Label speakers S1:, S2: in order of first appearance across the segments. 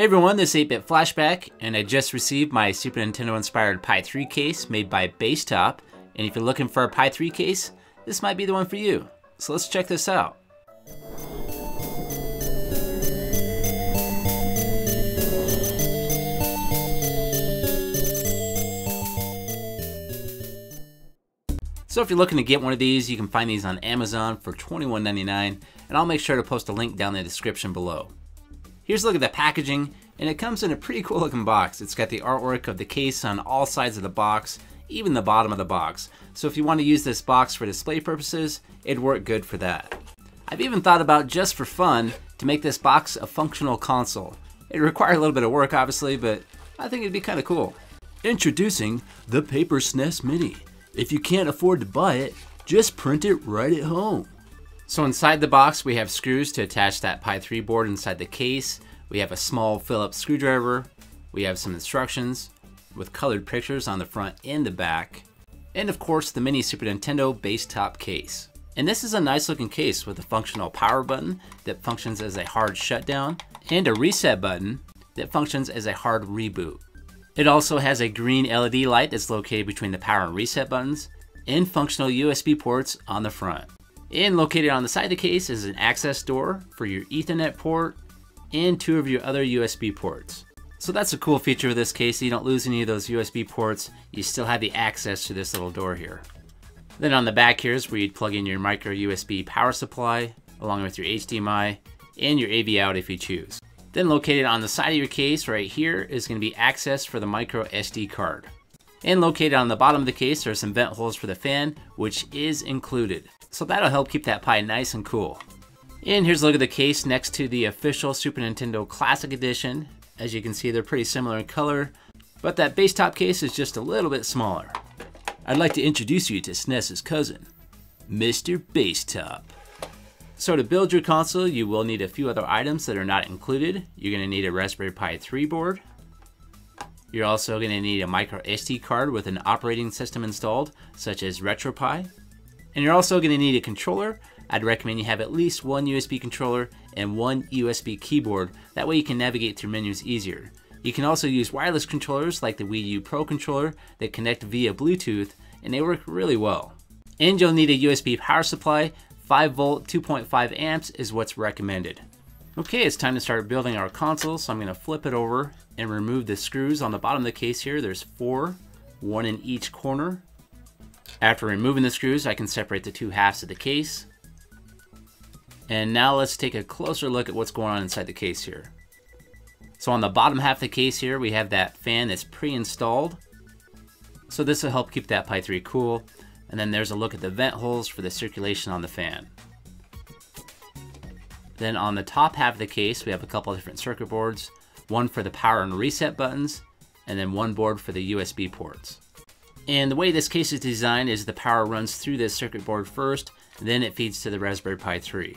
S1: Hey everyone, this is 8-Bit Flashback, and I just received my Super Nintendo inspired Pi 3 case made by BassTop, and if you're looking for a Pi 3 case, this might be the one for you. So let's check this out. So if you're looking to get one of these, you can find these on Amazon for $21.99, and I'll make sure to post a link down in the description below. Here's a look at the packaging, and it comes in a pretty cool looking box. It's got the artwork of the case on all sides of the box, even the bottom of the box. So if you want to use this box for display purposes, it'd work good for that. I've even thought about, just for fun, to make this box a functional console. It'd require a little bit of work obviously, but I think it'd be kind of cool. Introducing the Paper SNES Mini. If you can't afford to buy it, just print it right at home. So inside the box we have screws to attach that Pi 3 board inside the case. We have a small Phillips screwdriver. We have some instructions with colored pictures on the front and the back. And of course the mini Super Nintendo BassTop case. And this is a nice looking case with a functional power button that functions as a hard shutdown and a reset button that functions as a hard reboot. It also has a green LED light that's located between the power and reset buttons and functional USB ports on the front. And located on the side of the case is an access door for your Ethernet port and 2 of your other USB ports. So that's a cool feature of this case. You don't lose any of those USB ports. You still have the access to this little door here. Then on the back here is where you'd plug in your micro USB power supply along with your HDMI and your AV out if you choose. Then located on the side of your case right here is going to be access for the micro SD card. And located on the bottom of the case are some vent holes for the fan, which is included. So that'll help keep that Pi nice and cool. And here's a look at the case next to the official Super Nintendo Classic Edition. As you can see, they're pretty similar in color, but that BassTop case is just a little bit smaller. I'd like to introduce you to SNES's cousin, Mr. BassTop. So to build your console, you will need a few other items that are not included. You're going to need a Raspberry Pi 3 board. You're also going to need a micro SD card with an operating system installed, such as RetroPie. And you're also going to need a controller. I'd recommend you have at least one USB controller and one USB keyboard. That way you can navigate through menus easier. You can also use wireless controllers like the Wii U Pro controller that connect via Bluetooth, and they work really well. And you'll need a USB power supply. 5 volt, 2.5 amps is what's recommended. Okay, it's time to start building our console, so I'm going to flip it over and remove the screws on the bottom of the case here. There's 4, 1 in each corner. After removing the screws, I can separate the 2 halves of the case. And now let's take a closer look at what's going on inside the case here. So on the bottom half of the case here, we have that fan that's pre-installed. So this will help keep that Pi 3 cool. And then there's a look at the vent holes for the circulation on the fan. Then on the top half of the case, we have a couple of different circuit boards. One for the power and reset buttons, and then one board for the USB ports. And the way this case is designed is the power runs through this circuit board first, then it feeds to the Raspberry Pi 3.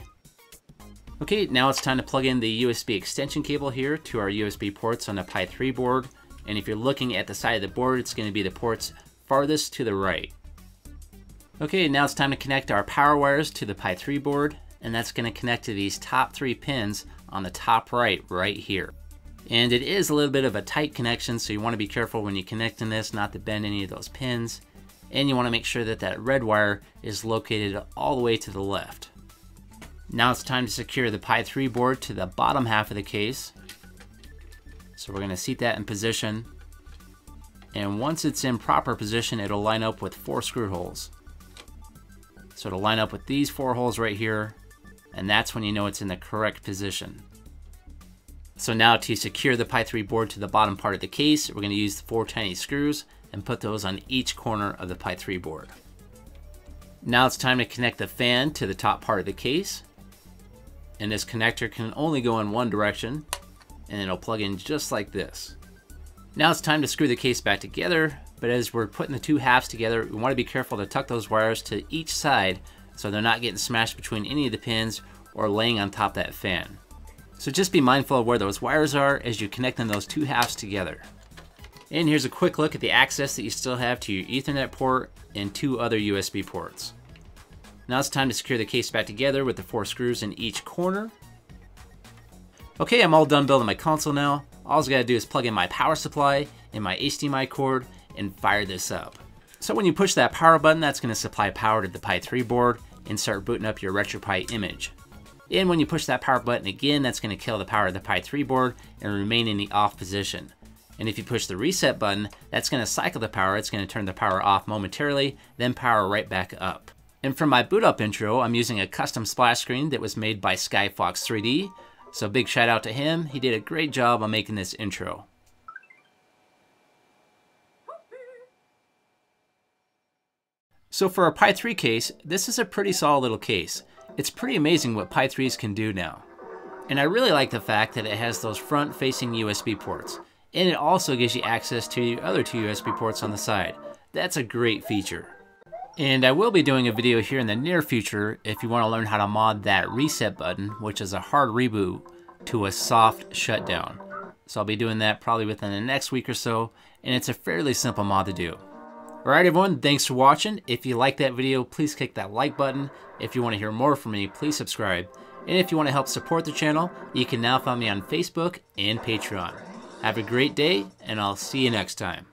S1: Okay, now it's time to plug in the USB extension cable here to our USB ports on the Pi 3 board. And if you're looking at the side of the board, it's going to be the ports farthest to the right. Okay, now it's time to connect our power wires to the Pi 3 board, and that's going to connect to these top 3 pins on the top right here. And it is a little bit of a tight connection, so you want to be careful when you connect in this not to bend any of those pins. And you want to make sure that that red wire is located all the way to the left. Now it's time to secure the Pi 3 board to the bottom half of the case. So we're going to seat that in position. And once it's in proper position, it'll line up with 4 screw holes. So it'll line up with these 4 holes right here, and that's when you know it's in the correct position. So now to secure the Pi 3 board to the bottom part of the case, we're going to use the 4 tiny screws and put those on each corner of the Pi 3 board. Now it's time to connect the fan to the top part of the case. And this connector can only go in one direction, and it'll plug in just like this. Now it's time to screw the case back together, but as we're putting the 2 halves together, we want to be careful to tuck those wires to each side so they're not getting smashed between any of the pins or laying on top of that fan. So just be mindful of where those wires are as you're connecting those 2 halves together. And here's a quick look at the access that you still have to your Ethernet port and 2 other USB ports. Now it's time to secure the case back together with the 4 screws in each corner. Okay, I'm all done building my console now. all I gotta do is plug in my power supply and my HDMI cord and fire this up. So when you push that power button, that's gonna supply power to the Pi 3 board and start booting up your RetroPie image. And when you push that power button again, that's gonna kill the power of the Pi 3 board and remain in the off position. And if you push the reset button, that's gonna cycle the power. It's gonna turn the power off momentarily, then power right back up. And for my boot up intro, I'm using a custom splash screen that was made by Skyfox 3D. So big shout out to him. He did a great job on making this intro. So for a Pi 3 case, this is a pretty solid little case. It's pretty amazing what Pi 3s can do now. And I really like the fact that it has those front-facing USB ports. And it also gives you access to the other two USB ports on the side. That's a great feature. And I will be doing a video here in the near future if you want to learn how to mod that reset button, which is a hard reboot, to a soft shutdown. So I'll be doing that probably within the next week or so, and it's a fairly simple mod to do. Alright everyone, thanks for watching. If you liked that video, please click that like button. If you want to hear more from me, please subscribe. And if you want to help support the channel, you can now find me on Facebook and Patreon. Have a great day, and I'll see you next time.